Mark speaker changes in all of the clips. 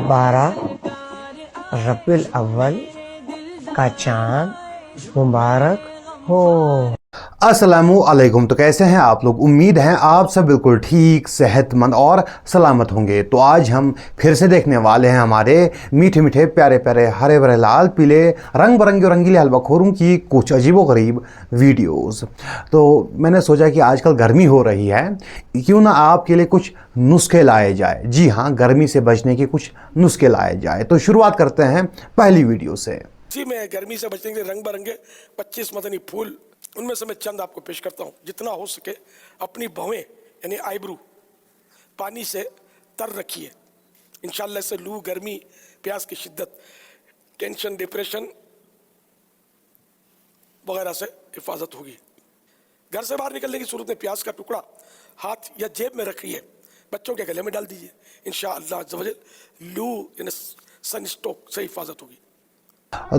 Speaker 1: 12 रबीउल अव्वल का चांद मुबारक हो।
Speaker 2: अस्सलामुअलैकुम। तो कैसे हैं आप लोग? उम्मीद है आप सब बिल्कुल ठीक, सेहतमंद और सलामत होंगे। तो आज हम फिर से देखने वाले हैं हमारे मीठे मीठे प्यारे प्यारे हरे भरे लाल पीले रंग बिरंगे और रंगीले हलवाखोरों की कुछ अजीबोगरीब वीडियोस। तो मैंने सोचा कि आजकल गर्मी हो रही है, क्यों ना आपके लिए कुछ नुस्खे लाए जाए। जी हाँ, गर्मी से बचने के कुछ नुस्खे लाए जाए। तो शुरुआत करते हैं पहली वीडियो से।
Speaker 3: जी, मैं गर्मी से बचने के लिए रंग बिरंगे 25 मदनी फूल, उनमें से मैं चंद आपको पेश करता हूँ। जितना हो सके अपनी भवें यानी आईब्रू पानी से तर रखिए। इंशाल्लाह से लू, गर्मी, प्यास की शिद्दत, टेंशन, डिप्रेशन वगैरह से हिफाजत होगी। घर से बाहर निकलने की सूरत में प्याज का टुकड़ा हाथ या जेब में रखिए, बच्चों के गले में डाल दीजिए। इंशाअल्लाह लू यानी सन स्ट्रोक से हिफाजत होगी।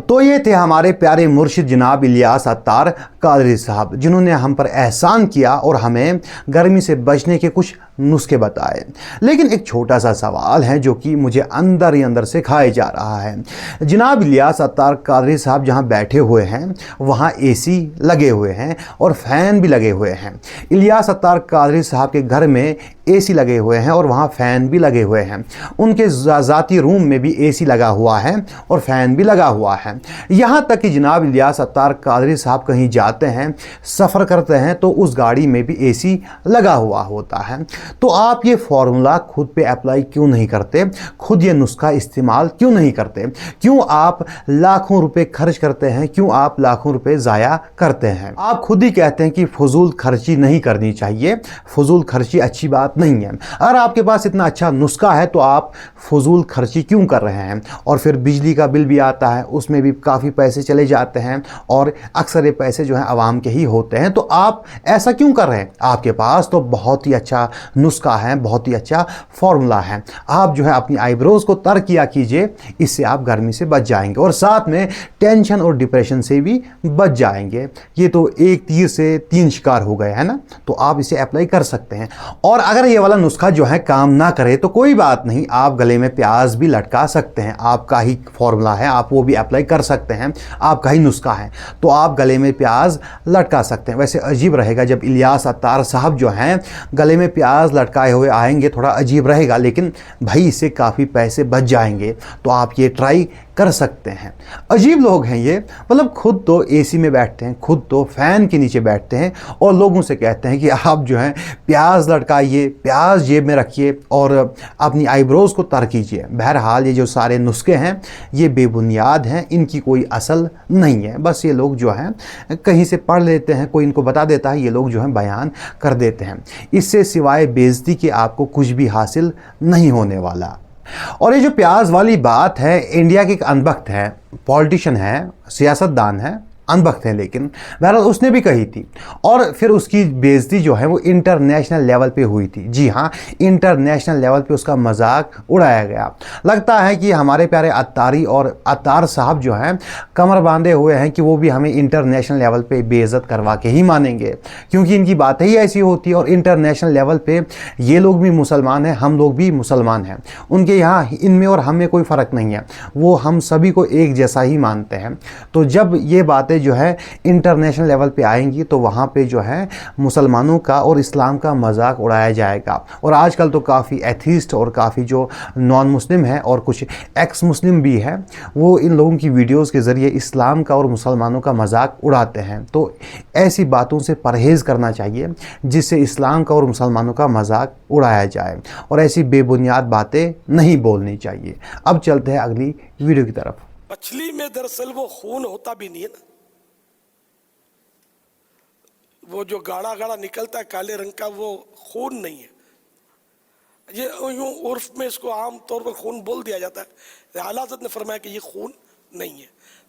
Speaker 2: तो ये थे हमारे प्यारे मुर्शिद जनाब इलियास अत्तार कादरी साहब, जिन्होंने हम पर एहसान किया और हमें गर्मी से बचने के कुछ नुस्खे बताए। लेकिन एक छोटा सा सवाल है जो कि मुझे अंदर ही अंदर से खाए जा रहा है। जनाब इलियास अत्तार कादरी साहब जहाँ बैठे हुए हैं वहाँ एसी लगे हुए हैं और फैन भी लगे हुए हैं। इलियास अत्तार कादरी साहब के घर में एसी लगे हुए हैं और वहाँ फ़ैन भी लगे हुए हैं। उनके ज़ाती रूम में भी एसी लगा हुआ है और फ़ैन भी लगा हुआ है। यहाँ तक कि जनाब इलियास अत्तार कादरी साहब कहीं जाते हैं, सफ़र करते हैं, तो उस गाड़ी में भी एसी लगा हुआ होता है। तो आप ये फॉर्मूला खुद पे अप्लाई क्यों नहीं करते? खुद ये नुस्खा इस्तेमाल क्यों नहीं करते? क्यों आप लाखों रुपए खर्च करते हैं? क्यों आप लाखों रुपए ज़ाया करते हैं? आप खुद ही कहते हैं कि फजूल खर्ची नहीं करनी चाहिए, फजूल खर्ची अच्छी बात नहीं है। अगर आपके पास इतना अच्छा नुस्खा है तो आप फजूल खर्ची क्यों कर रहे हैं? और फिर बिजली का बिल भी आता है, उसमें भी काफ़ी पैसे चले जाते हैं और अक्सर ये पैसे जो हैं आवाम के ही होते हैं। तो आप ऐसा क्यों कर रहे हैं? आपके पास तो बहुत ही अच्छा नुस्खा है, बहुत ही अच्छा फॉर्मूला है। आप जो है अपनी आईब्रोज को तर किया कीजिए, इससे आप गर्मी से बच जाएंगे और साथ में टेंशन और डिप्रेशन से भी बच जाएंगे। ये तो एक तीर से तीन शिकार हो गए, है ना? तो आप इसे अप्लाई कर सकते हैं। और अगर ये वाला नुस्खा जो है काम ना करे तो कोई बात नहीं, आप गले में प्याज भी लटका सकते हैं। आपका ही फॉर्मूला है, आप वो भी अप्लाई कर सकते हैं, आपका ही नुस्खा है, तो आप गले में प्याज लटका सकते हैं। वैसे अजीब रहेगा जब इलियास अत्तार साहब जो हैं गले में प्याज लटकाए हुए आएंगे, थोड़ा अजीब रहेगा, लेकिन भाई इससे काफ़ी पैसे बच जाएंगे। तो आप ये ट्राई कर सकते हैं। अजीब लोग हैं ये, मतलब खुद तो एसी में बैठते हैं, खुद तो फैन के नीचे बैठते हैं और लोगों से कहते हैं कि आप जो हैं प्याज लटकाइए, प्याज जेब में रखिए और अपनी आईब्रोज को तर कीजिए। बहरहाल ये जो सारे नुस्खे हैं ये बेबुनियाद हैं, इनकी कोई असल नहीं है। बस ये लोग जो हैं कहीं से पढ़ लेते हैं, कोई इनको बता देता है, ये लोग जो हैं बयान कर देते हैं। इससे सिवाय बेइज्जती के आपको कुछ भी हासिल नहीं होने वाला। और ये जो प्याज वाली बात है, इंडिया के एक अनबख्त है, पॉलिटिशियन है, सियासतदान है, अनबख्त है, लेकिन बहरहाल उसने भी कही थी और फिर उसकी बेइज्जती जो है वो इंटरनेशनल लेवल पे हुई थी। जी हाँ, इंटरनेशनल लेवल पे उसका मजाक उड़ाया गया। लगता है कि हमारे प्यारे अत्तारी और अत्तार साहब जो हैं कमर बांधे हुए हैं कि वो भी हमें इंटरनेशनल लेवल पे बेइज्जत करवा के ही मानेंगे, क्योंकि इनकी बातें ही ऐसी होती है। और इंटरनेशनल लेवल पे ये लोग भी मुसलमान हैं, हम लोग भी मुसलमान हैं, उनके यहाँ इनमें और हमें कोई फ़र्क नहीं है, वो हम सभी को एक जैसा ही मानते हैं। तो जब ये बातें जो है इंटरनेशनल लेवल पे आएंगी तो वहाँ पे जो है मुसलमानों का और इस्लाम का मजाक उड़ाया जाएगा। और आजकल तो काफ़ी एथीस्ट और काफ़ी जो नॉन मुस्लिम है और कुछ एक्स मुस्लिम भी है, वो इन लोगों की वीडियोस के ज़रिए इस्लाम का और मुसलमानों का मजाक उड़ाते हैं। तो ऐसी बातों से परहेज़ करना चाहिए जिससे इस्लाम का और मुसलमानों का मजाक उड़ाया जाए, और ऐसी बेबुनियाद बातें नहीं बोलनी चाहिए। अब चलते हैं अगली वीडियो की तरफ।
Speaker 3: मछली में दरअसल वो खून होता भी नहीं है ना, वो जो गाढ़ा गाढ़ा निकलता है काले रंग का, वो खून नहीं है। ये यूं उर्फ में इसको आम तौर पर खून बोल दिया जाता है। आला हज़रत ने फरमाया कि ये खून नहीं है।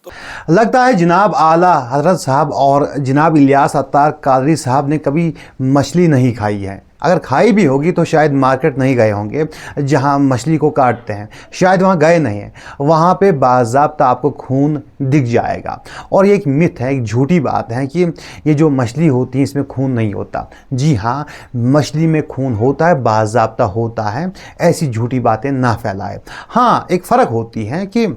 Speaker 3: तो
Speaker 2: लगता है जनाब आला हजरत साहब और जनाब इलियास अत्तार कादरी साहब ने कभी मछली नहीं खाई है। अगर खाई भी होगी तो शायद मार्केट नहीं गए होंगे जहाँ मछली को काटते हैं, शायद वहाँ गए नहीं हैं, वहाँ पे बाज़ाब्ता आपको खून दिख जाएगा। और ये एक मिथ है, एक झूठी बात है कि ये जो मछली होती है इसमें खून नहीं होता। जी हाँ, मछली में खून होता है, बाज़ाब्ता होता है, ऐसी झूठी बातें ना फैलाए। हाँ, एक फ़र्क होती है कि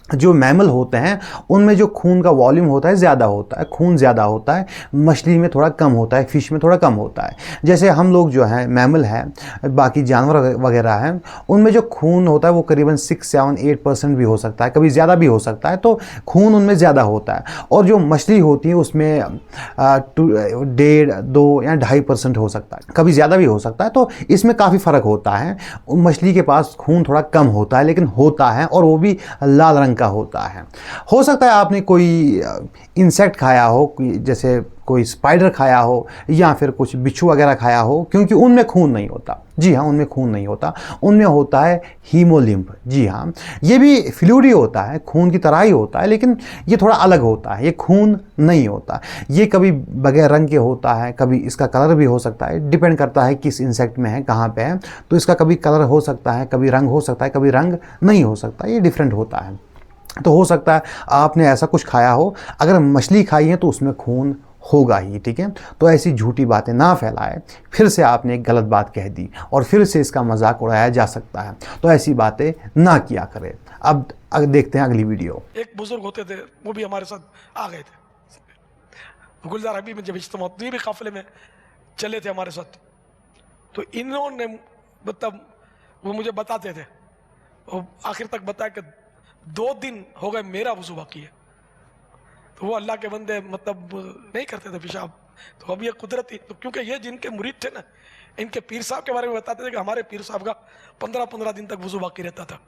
Speaker 2: जो मैमल होते हैं उनमें जो खून का वॉल्यूम होता है ज़्यादा होता है, खून ज़्यादा होता है, मछली में थोड़ा कम होता है, फ़िश में थोड़ा कम होता है। जैसे हम लोग जो हैं मैमल हैं, बाकी जानवर वगैरह हैं, उनमें जो खून होता है वो करीबन 6, 7, 8% भी हो सकता है, कभी ज़्यादा भी हो सकता है, तो खून उनमें ज़्यादा होता है। और जो मछली होती है उसमें 1.5, 2 या 2.5% हो सकता है, कभी ज़्यादा भी हो सकता है। तो इसमें काफ़ी फ़र्क होता है। मछली के पास खून थोड़ा कम होता है, लेकिन होता है, और वो भी लाल रंग का होता है। हो सकता है आपने कोई इंसेक्ट खाया हो, जैसे कोई स्पाइडर खाया हो या फिर कुछ बिच्छू वगैरह खाया हो, क्योंकि उनमें खून नहीं होता। जी हाँ, उनमें खून नहीं होता, उनमें होता है हीमोलिम्फ। जी हाँ, ये भी फ्लूइड ही होता है, खून की तरह ही होता है, लेकिन ये थोड़ा अलग होता है, ये खून नहीं होता। ये कभी बगैर रंग के होता है, कभी इसका कलर भी हो सकता है, डिपेंड करता है किस इंसेक्ट में है, कहाँ पे है। तो इसका कभी कलर हो सकता है, कभी रंग हो सकता है, कभी रंग नहीं हो सकता, ये डिफरेंट होता है। तो हो सकता है आपने ऐसा कुछ खाया हो, अगर मछली खाई है तो उसमें खून होगा ही, ठीक है। तो ऐसी झूठी बातें ना फैलाए। फिर से आपने एक गलत बात कह दी और फिर से इसका मजाक उड़ाया जा सकता है, तो ऐसी बातें ना किया करें। अब देखते हैं अगली वीडियो।
Speaker 3: एक बुजुर्ग होते थे, वो भी हमारे साथ आ गए थे गुलजार हबीब में, जब इज्तिमा भी काफिले में चले थे हमारे साथ। तो इन्होंने मतलब वो मुझे बताते थे, और आखिर तक बताया कि 2 दिन हो गए मेरा वुज़ू बाकी है। तो वो अल्लाह के बंदे मतलब नहीं करते थे पेशाब, तो अब ये कुदरती, तो क्योंकि ये जिनके मुरीद थे ना, इनके पीर साहब के बारे में बताते थे कि हमारे पीर साहब का 15-15 दिन तक वुज़ू बाकी रहता था।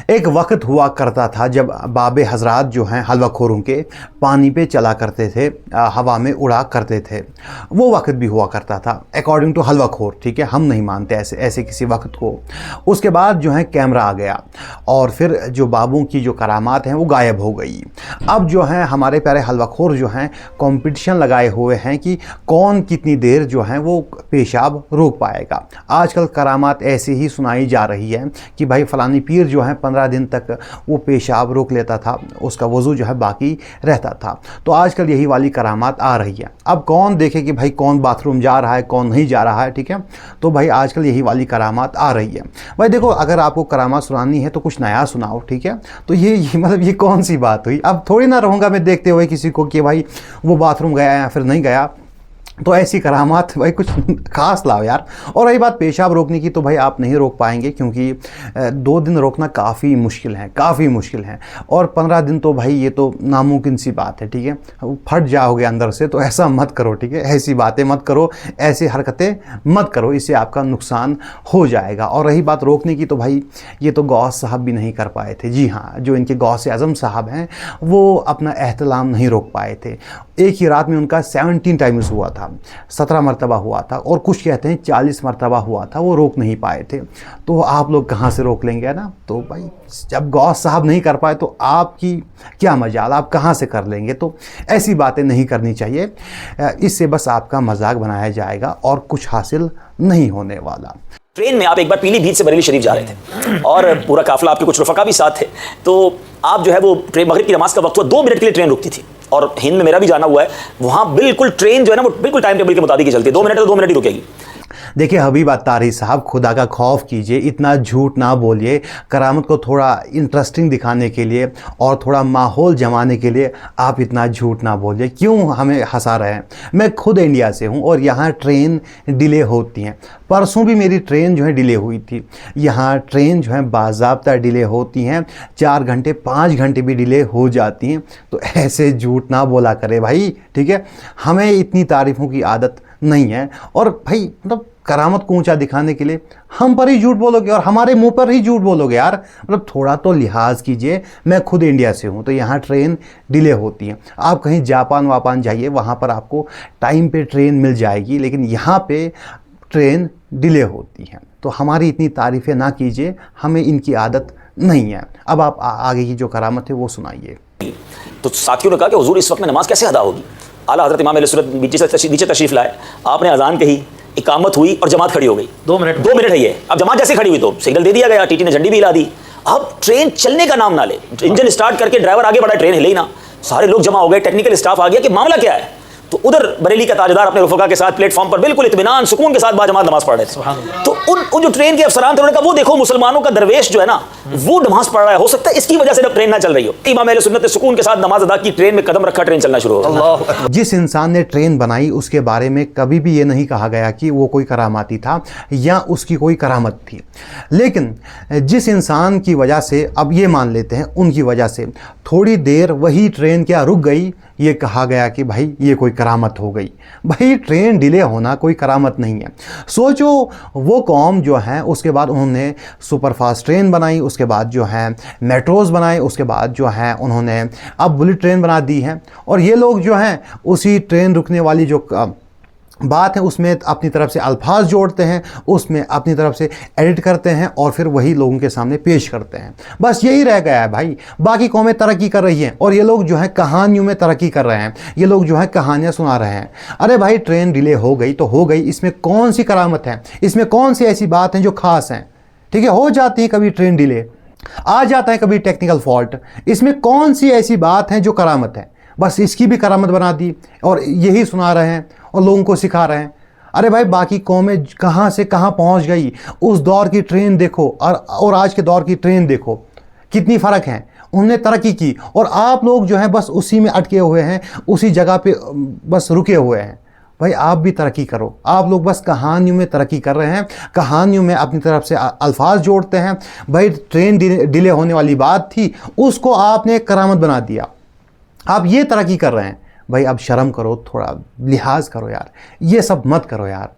Speaker 2: एक वक्त हुआ करता था जब बाबे हजरात जो हैं हलवाखोरों के पानी पे चला करते थे, हवा में उड़ा करते थे। वो वक्त भी हुआ करता था अकॉर्डिंग टू हलवाखोर, ठीक है, हम नहीं मानते ऐसे किसी वक्त को। उसके बाद जो है कैमरा आ गया और फिर जो बाबों की जो करामात हैं वो गायब हो गई। अब जो है हमारे प्यारे हलवाखोर जो हैं कंपटीशन लगाए हुए हैं कि कौन कितनी देर जो है वो पेशाब रोक पाएगा। आजकल करामात ऐसे ही सुनाई जा रही है कि भाई फलानी पीर जो है 15 दिन तक वो पेशाब रोक लेता था, उसका वज़ू जो है बाकी रहता था। तो आजकल यही वाली करामात आ रही है। अब कौन देखे कि भाई कौन बाथरूम जा रहा है, कौन नहीं जा रहा है, ठीक है। तो भाई आजकल यही वाली करामात आ रही है। भाई देखो, अगर आपको करामात सुनानी है तो कुछ नया सुनाओ, ठीक है। तो ये मतलब ये कौन सी बात हुई। अब थोड़ी ना रहूँगा मैं देखते हुए किसी को कि भाई वो बाथरूम गया या फिर नहीं गया। तो ऐसी करामात भाई कुछ खास लाओ यार। और रही बात पेशाब रोकने की, तो भाई आप नहीं रोक पाएंगे, क्योंकि 2 दिन रोकना काफ़ी मुश्किल है, काफ़ी मुश्किल है। और 15 दिन तो भाई ये तो नामुमकिन सी बात है, ठीक है। फट जाओगे अंदर से, तो ऐसा मत करो, ठीक है। ऐसी बातें मत करो, ऐसी हरकतें मत करो, इससे आपका नुकसान हो जाएगा। और रही बात रोकने की, तो भाई ये तो गौस साहब भी नहीं कर पाए थे। जी हाँ, जो इनके गौस आज़म साहब हैं वो अपना एहतलाम नहीं रोक पाए थे। एक ही रात में उनका 17 टाइम्स हुआ था, 17 मरतबा हुआ था, और कुछ कहते हैं 40 मरतबा हुआ था, वो रोक नहीं पाए थे। तो आप लोग कहाँ से रोक लेंगे ना। तो भाई जब गौस साहब नहीं कर पाए तो आपकी क्या मजाल, आप कहाँ से कर लेंगे। तो ऐसी बातें नहीं करनी चाहिए, इससे बस आपका मजाक बनाया जाएगा और कुछ हासिल नहीं होने वाला।
Speaker 4: ट्रेन में आप एक बार पीलीभीत से बरेली शरीफ जा रहे थे और पूरा काफिला, आपके कुछ रफका भी साथ थे। तो आप जो है वो ट्रेन, मगरिब की नमाज का वक्त हुआ, 2 मिनट के लिए ट्रेन रुकती थी। और हिंद में मेरा भी जाना हुआ है, वहाँ बिल्कुल ट्रेन जो है ना वो बिल्कुल टाइम टेबल के मुताबिक ही चलती है। 2 मिनट है तो 2 मिनट ही रुकेगी।
Speaker 2: देखिए हबीब अत्तारी साहब, खुदा का खौफ कीजिए, इतना झूठ ना बोलिए। करामत को थोड़ा इंटरेस्टिंग दिखाने के लिए और थोड़ा माहौल जमाने के लिए आप इतना झूठ ना बोलिए। क्यों हमें हंसा रहे हैं। मैं खुद इंडिया से हूं और यहाँ ट्रेन डिले होती हैं। परसों भी मेरी ट्रेन जो है डिले हुई थी। यहाँ ट्रेन जो है बाज़ाब्ता डिले होती हैं, 4 घंटे 5 घंटे भी डिले हो जाती हैं। तो ऐसे झूठ ना बोला करे भाई, ठीक है। हमें इतनी तारीफ़ों की आदत नहीं है। और भाई मतलब करामत को ऊंचा दिखाने के लिए हम पर ही झूठ बोलोगे और हमारे मुंह पर ही झूठ बोलोगे यार। मतलब थोड़ा तो लिहाज कीजिए। मैं खुद इंडिया से हूं, तो यहाँ ट्रेन डिले होती है। आप कहीं जापान वापान जाइए, वहाँ पर आपको टाइम पे ट्रेन मिल जाएगी, लेकिन यहाँ पे ट्रेन डिले होती है। तो हमारी इतनी तारीफ़ें ना कीजिए, हमें इनकी आदत नहीं है। अब आप आगे की जो करामत है वो सुनाइए।
Speaker 4: तो साथियों ने कहा कि हुजूर इस वक्त में नमाज कैसे अदा होगी। आला हज़रत इमाम अहले सुन्नत नीचे तशरीफ़ लाए, आपने अजान कही, इकामत हुई और जमात खड़ी हो गई।
Speaker 5: 2 मिनट
Speaker 4: 2 मिनट है ये। अब जमात जैसे खड़ी हुई तो सिग्नल दे दिया गया, टीटी ने झंडी भी हिला दी। अब ट्रेन चलने का नाम ना ले, इंजन स्टार्ट करके ड्राइवर आगे बढ़ा, ट्रेन हिले ही ना। सारे लोग जमा हो गए, टेक्निकल स्टाफ आ गया कि मामला क्या है। तो उधर बरेली का ताजदार अपने रुफका के साथ प्लेटफॉर्म पर बिल्कुल इत्मीनान सुकून के साथ बाजमात नमाज पढ़ रहे थे। तो उन जो ट्रेन के अफसरान थे उन्होंने कहा वो देखो मुसलमानों का दरवेश जो है ना वो नमाज पढ़ रहा है, हो सकता है इसकी वजह से ट्रेन ना चल रही हो। इमाम अहले सुन्नत ने सुकून के साथ नमाज अदा की, ट्रेन में कदम रखा, ट्रेन चलना शुरू हो गया।
Speaker 2: जिस इंसान ने ट्रेन बनाई उसके बारे में कभी भी ये नहीं कहा गया कि वो कोई करामाती था या उसकी कोई करामत थी, लेकिन जिस इंसान की वजह से, अब ये मान लेते हैं उनकी वजह से थोड़ी देर वही ट्रेन क्या रुक गई, ये कहा गया कि भाई ये कोई करामत हो गई। भाई ट्रेन डिले होना कोई करामत नहीं है। सोचो वो कौम जो है उसके बाद उन्होंने सुपरफास्ट ट्रेन बनाई, उसके बाद जो है मेट्रोज़ बनाए, उसके बाद जो है उन्होंने अब बुलेट ट्रेन बना दी है, और ये लोग जो हैं उसी ट्रेन रुकने वाली जो बात है उसमें अपनी तरफ से अल्फाज जोड़ते हैं, उसमें अपनी तरफ से एडिट करते हैं और फिर वही लोगों के सामने पेश करते हैं। बस यही रह गया है भाई। बाकी कौमें तरक्की कर रही हैं और ये लोग जो है कहानियों में तरक्की कर रहे हैं, ये लोग जो है कहानियाँ सुना रहे हैं। अरे भाई ट्रेन डिले हो गई तो हो गई, इसमें कौन सी करामत है, इसमें कौन सी ऐसी बात है जो ख़ास हैं? ठीक है, हो जाती है कभी ट्रेन डिले, आ जाता है कभी टेक्निकल फॉल्ट, इसमें कौन सी ऐसी बात है जो करामत है? बस इसकी भी करामत बना दी और यही सुना रहे हैं और लोगों को सिखा रहे हैं। अरे भाई बाकी कौमें कहाँ से कहाँ पहुँच गई, उस दौर की ट्रेन देखो और आज के दौर की ट्रेन देखो, कितनी फ़र्क है। उन्होंने तरक्की की और आप लोग जो हैं बस उसी में अटके हुए हैं, उसी जगह पे बस रुके हुए हैं। भाई आप भी तरक्की करो। आप लोग बस कहानियों में तरक्की कर रहे हैं, कहानियों में अपनी तरफ से अल्फाज जोड़ते हैं। भाई ट्रेन डिले होने वाली बात थी, उसको आपने करामत बना दिया। आप ये तरक्की कर रहे हैं। भाई अब शर्म करो, थोड़ा लिहाज करो यार, ये सब मत करो यार।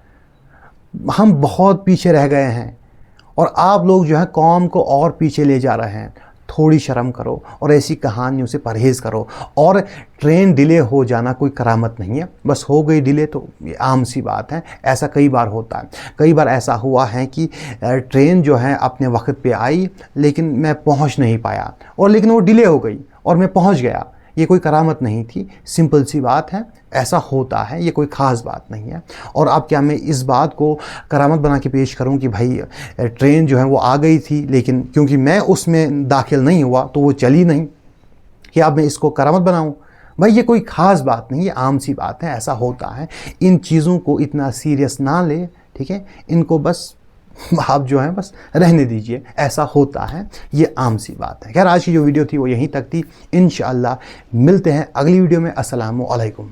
Speaker 2: हम बहुत पीछे रह गए हैं और आप लोग जो है कौम को और पीछे ले जा रहे हैं। थोड़ी शर्म करो और ऐसी कहानियों से परहेज़ करो। और ट्रेन डिले हो जाना कोई करामत नहीं है, बस हो गई डिले तो ये आम सी बात है। ऐसा कई बार होता है, कई बार ऐसा हुआ है कि ट्रेन जो है अपने वक्त पे आई लेकिन मैं पहुंच नहीं पाया, और लेकिन वो डिले हो गई और मैं पहुंच गया। ये कोई करामत नहीं थी, सिंपल सी बात है, ऐसा होता है, ये कोई ख़ास बात नहीं है। और अब क्या मैं इस बात को करामत बना के पेश करूं कि भाई ट्रेन जो है वो आ गई थी लेकिन क्योंकि मैं उसमें दाखिल नहीं हुआ तो वो चली नहीं, कि अब मैं इसको करामत बनाऊं? भाई ये कोई ख़ास बात नहीं, ये आम सी बात है, ऐसा होता है। इन चीज़ों को इतना सीरियस ना ले, ठीक है, इनको बस आप जो है बस रहने दीजिए, ऐसा होता है, ये आम सी बात है। खैर आज की जो वीडियो थी वो यहीं तक थी। इंशाअल्लाह मिलते हैं अगली वीडियो में। अस्सलामु अलैकुम।